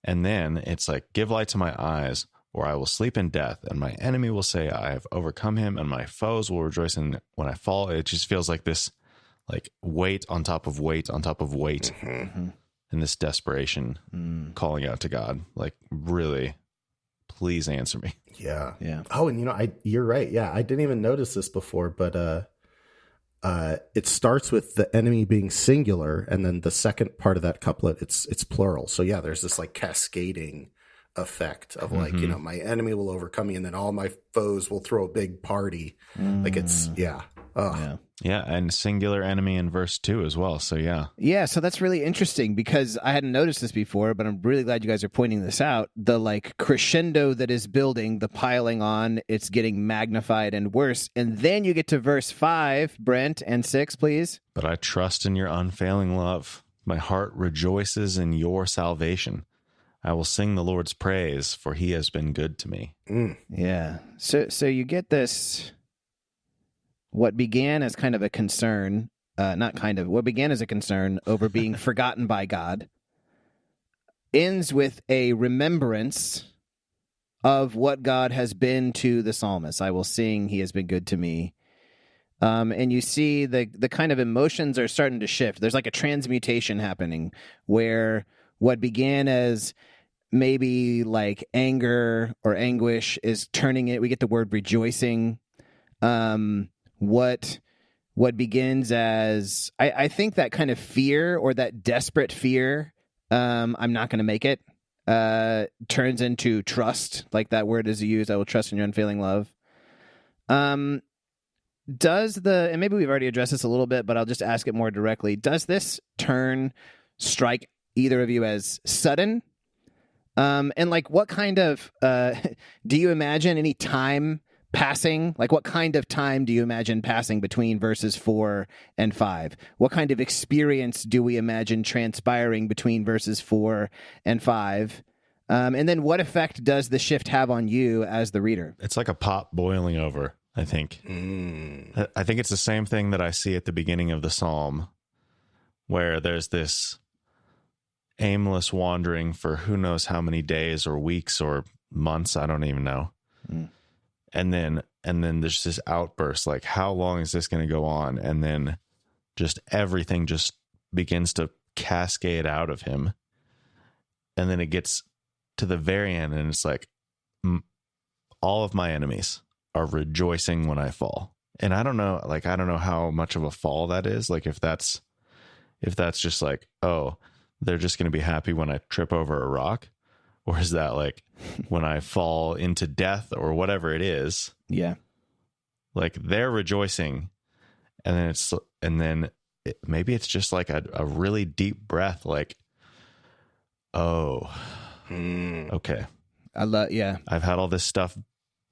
and then it's like, "Give light to my eyes, or I will sleep in death, and my enemy will say, I have overcome him, and my foes will rejoice when I fall." It just feels like this. Like weight on top of weight on top of weight, and this desperation calling out to God, like really please answer me. Yeah. Yeah. Oh, and you're right. Yeah, I didn't even notice this before, but it starts with the enemy being singular, and then the second part of that couplet, it's plural. So yeah, there's this like cascading effect of like, my enemy will overcome me, and then all my foes will throw a big party. Like it's Yeah, and singular enemy in verse 2 as well. So yeah. Yeah, so that's really interesting because I hadn't noticed this before, but I'm really glad you guys are pointing this out. The like crescendo that is building, the piling on, it's getting magnified and worse. And then you get to verse 5, Brent, and 6, please. But I trust in your unfailing love. My heart rejoices in your salvation. I will sing the Lord's praise, for he has been good to me. Yeah. So you get this, what began as kind of a concern, what began as a concern over being forgotten by God, ends with a remembrance of what God has been to the psalmist. I will sing, he has been good to me. And you see the kind of emotions are starting to shift. There's like a transmutation happening where what began as maybe like anger or anguish is turning it. We get the word rejoicing. What begins as, I think that kind of fear or that desperate fear, I'm not going to make it, turns into trust, like that word is used, I will trust in your unfailing love. And maybe we've already addressed this a little bit, but I'll just ask it more directly. Does this turn strike either of you as sudden? And like what kind of, do you imagine any time passing? Like what kind of time do you imagine passing between verses 4 and 5? What kind of experience do we imagine transpiring between verses 4 and 5? And then what effect does the shift have on you as the reader? It's like a pot boiling over, I think. I think it's the same thing that I see at the beginning of the psalm, where there's this aimless wandering for who knows how many days or weeks or months, I don't even know. And then there's this outburst, like how long is this going to go on? And then just everything just begins to cascade out of him. And then it gets to the very end and it's like all of my enemies are rejoicing when I fall. And I don't know how much of a fall that is. Like if that's just like, oh, they're just going to be happy when I trip over a rock, or is that like when I fall into death or whatever it is? Yeah. Like they're rejoicing. And then maybe it's just like a really deep breath. Like, oh, okay. I've had all this stuff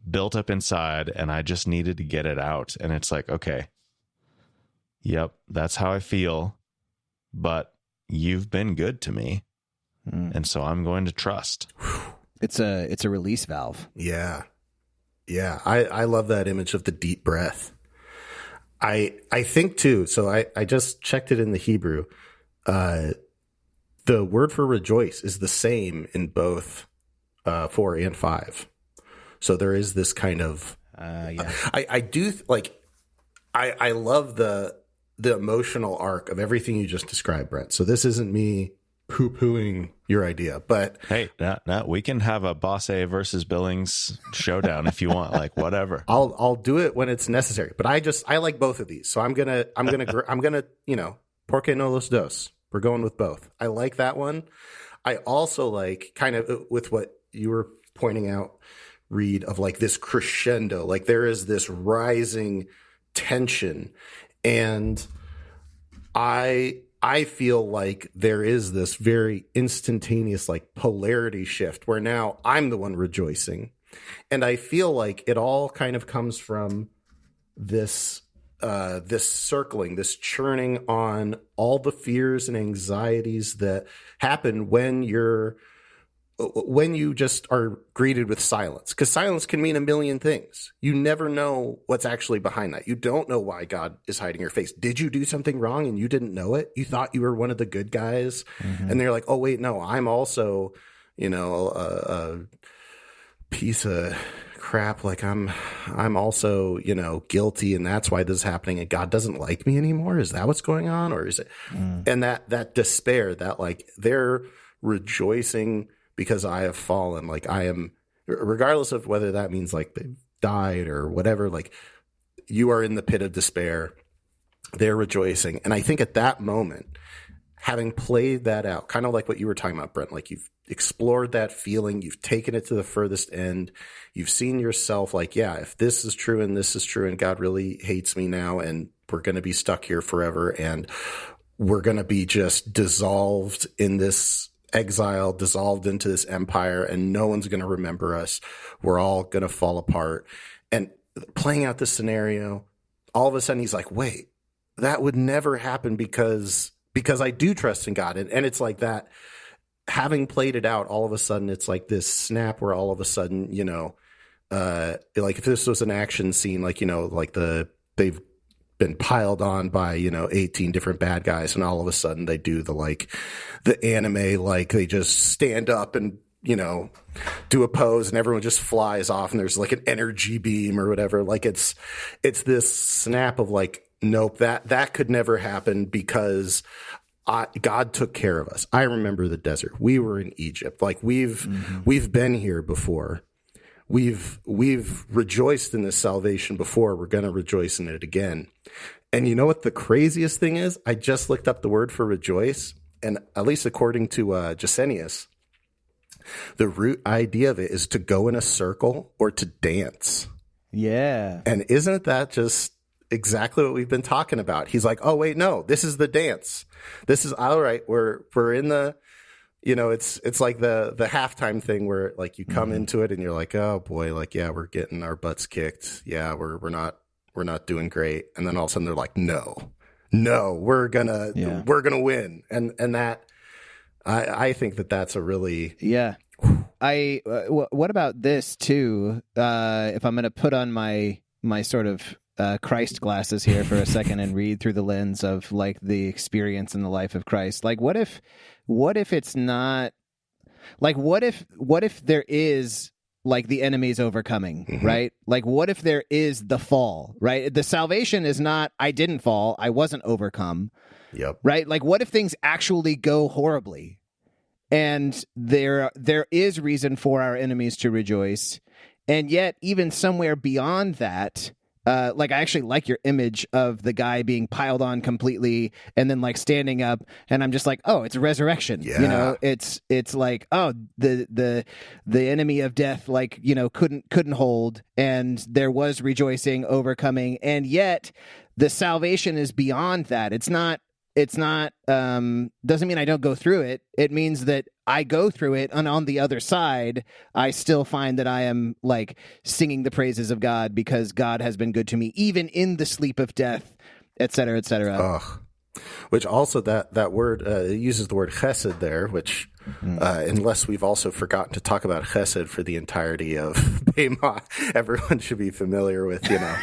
built up inside and I just needed to get it out. And it's like, okay, yep, that's how I feel, but you've been good to me. And so I'm going to trust. It's a release valve. Yeah. Yeah. I love that image of the deep breath. I think too. So I just checked it in the Hebrew. The word for rejoice is the same in both 4 and 5. So there is this kind of, I do like, I love the emotional arc of everything you just described, Brent. So this isn't me poo-pooing your idea, but hey, we can have a Bossé versus Billings showdown if you want, like whatever. I'll do it when it's necessary, but I like both of these. So I'm gonna, porque no los dos. We're going with both. I like that one. I also like kind of with what you were pointing out, Reed, of like this crescendo, like there is this rising tension. And I feel like there is this very instantaneous like polarity shift where now I'm the one rejoicing. And I feel like it all kind of comes from this circling, this churning on all the fears and anxieties that happen when you just are greeted with silence, because silence can mean a million things. You never know what's actually behind that. You don't know why God is hiding your face. Did you do something wrong and you didn't know it? You thought you were one of the good guys. And they're like, oh wait, no, I'm also, a piece of crap. Like I'm also, guilty, and that's why this is happening. And God doesn't like me anymore. Is that what's going on? Or is it, and that despair, that like they're rejoicing because I have fallen, like I am regardless of whether that means like they've died or whatever, like you are in the pit of despair. They're rejoicing. And I think at that moment, having played that out, kind of like what you were talking about, Brent, like you've explored that feeling, you've taken it to the furthest end, you've seen yourself like, yeah, if this is true and this is true and God really hates me now and we're going to be stuck here forever and we're going to be just dissolved in this exile, dissolved into this empire, and no one's going to remember us. We're all going to fall apart. And playing out this scenario, all of a sudden he's like, wait, that would never happen because I do trust in God. And it's like that, having played it out, all of a sudden it's like this snap where all of a sudden, you know, like if this was an action scene, like, you know, like they've been piled on by, you know, 18 different bad guys, and all of a sudden they do the anime, like they just stand up and, you know, do a pose and everyone just flies off and there's like an energy beam or whatever. Like it's this snap of like, nope, that could never happen because God took care of us. I remember the desert. We were in Egypt. Like we've been here before. We've rejoiced in this salvation before. We're going to rejoice in it again. And you know what the craziest thing is? I just looked up the word for rejoice, and at least according to Gesenius, the root idea of it is to go in a circle or to dance. Yeah. And isn't that just exactly what we've been talking about? He's like, oh wait, no, this is the dance. This is all right. We're in the, you know, it's like the halftime thing where like you come into it and you're like, oh boy, like, yeah, we're getting our butts kicked. Yeah, we're not doing great. And then all of a sudden they're like, no, we're gonna win. And that, I think that's a really, yeah. What about this too? If I'm going to put on my sort of Christ glasses here for a second and read through the lens of like the experience in the life of Christ, like what if it's not like, what if there is like the enemy's overcoming, right? Like what if there is the fall, right? The salvation is not, I didn't fall, I wasn't overcome. Yep. Right? Like what if things actually go horribly and there is reason for our enemies to rejoice, and yet even somewhere beyond that, like I actually like your image of the guy being piled on completely and then like standing up, and I'm just like, oh, it's a resurrection. Yeah. You know, it's like, oh, the enemy of death, like, you know, couldn't hold, and there was rejoicing, overcoming, and yet the salvation is beyond that. It's not doesn't mean I don't go through it. It means that I go through it, and on the other side, I still find that I am like singing the praises of God because God has been good to me, even in the sleep of death, et cetera, et cetera. Ugh. Which also that word uses the word chesed there, which unless we've also forgotten to talk about chesed for the entirety of Bema, everyone should be familiar with, you know,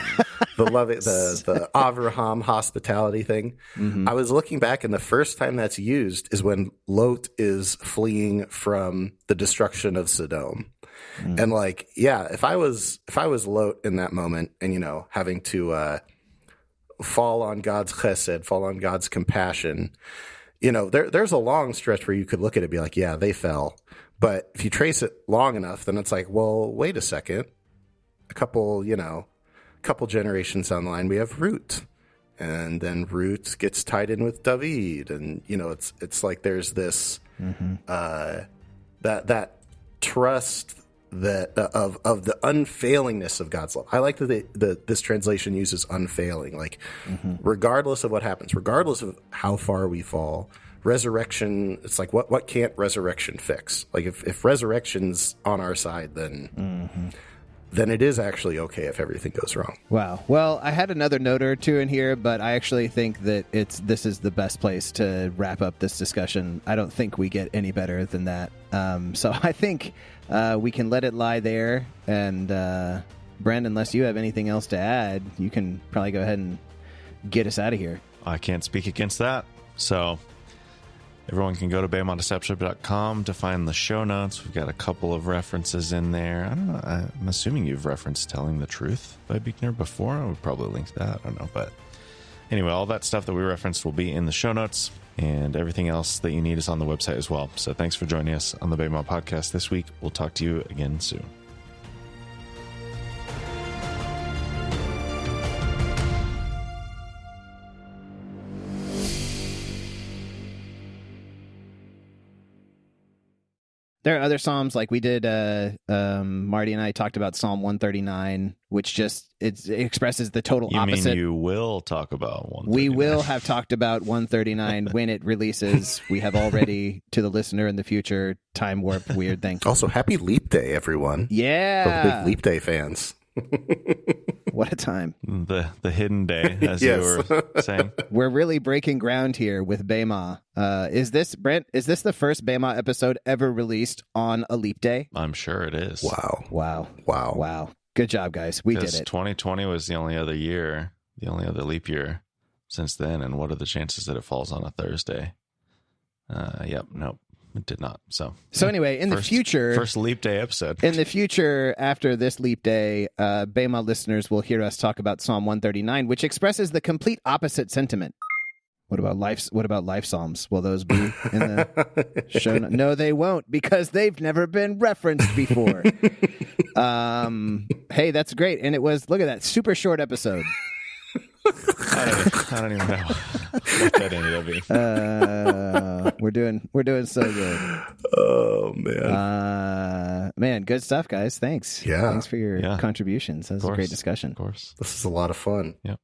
the love, the Avraham hospitality thing. I was looking back, and the first time that's used is when Lot is fleeing from the destruction of Sodom. And like, yeah, if I was Lot in that moment, and you know, having to fall on God's chesed, fall on God's compassion, you know, there's a long stretch where you could look at it and be like, yeah, they fell. But if you trace it long enough, then it's like, well, wait a second. A couple generations down the line, we have Ruth. And then Ruth gets tied in with David. And, you know, it's like there's this, that trust that of the unfailingness of God's love. I like that this translation uses unfailing, like regardless of what happens, regardless of how far we fall, resurrection, it's like what can't resurrection fix? Like if resurrection's on our side, then it is actually okay if everything goes wrong. Wow. Well, I had another note or two in here, but I actually think that this is the best place to wrap up this discussion. I don't think we get any better than that. So I think we can let it lie there. And Brent, unless you have anything else to add, you can probably go ahead and get us out of here. I can't speak against that. So everyone can go to BemoDeception.com to find the show notes. We've got a couple of references in there. I don't know. I'm assuming you've referenced Telling the Truth by Buechner before. I would probably link that. I don't know. But anyway, all that stuff that we referenced will be in the show notes, and everything else that you need is on the website as well. So thanks for joining us on the Bema Podcast this week. We'll talk to you again soon. There are other Psalms, like we did, Marty and I talked about Psalm 139, which just, it expresses the total opposite. You will talk about 139. We will have talked about 139 when it releases. We have already, to the listener in the future, time warp weird thing. Also, happy Leap Day, everyone. Yeah. For the big Leap Day fans. What a time. The hidden day, as you were saying. We're really breaking ground here with Bema. Is this, Brent, is this the first Bema episode ever released on a leap day? I'm sure it is. Wow. Good job, guys. We did it. 2020 was the only other leap year since then. And what are the chances that it falls on a Thursday? Nope. It did not. So anyway, in the future, first leap day episode. In the future, after this leap day, Bema listeners will hear us talk about Psalm 139, which expresses the complete opposite sentiment. What about life psalms? Will those be in the show? No, they won't, because they've never been referenced before. Hey, that's great, and it was, look at that, super short episode. I don't even know what that ended up being. We're doing so good. Oh man, man, good stuff, guys. Thanks. Yeah, thanks for your contributions. That was a great discussion. Of course, this is a lot of fun. Yep.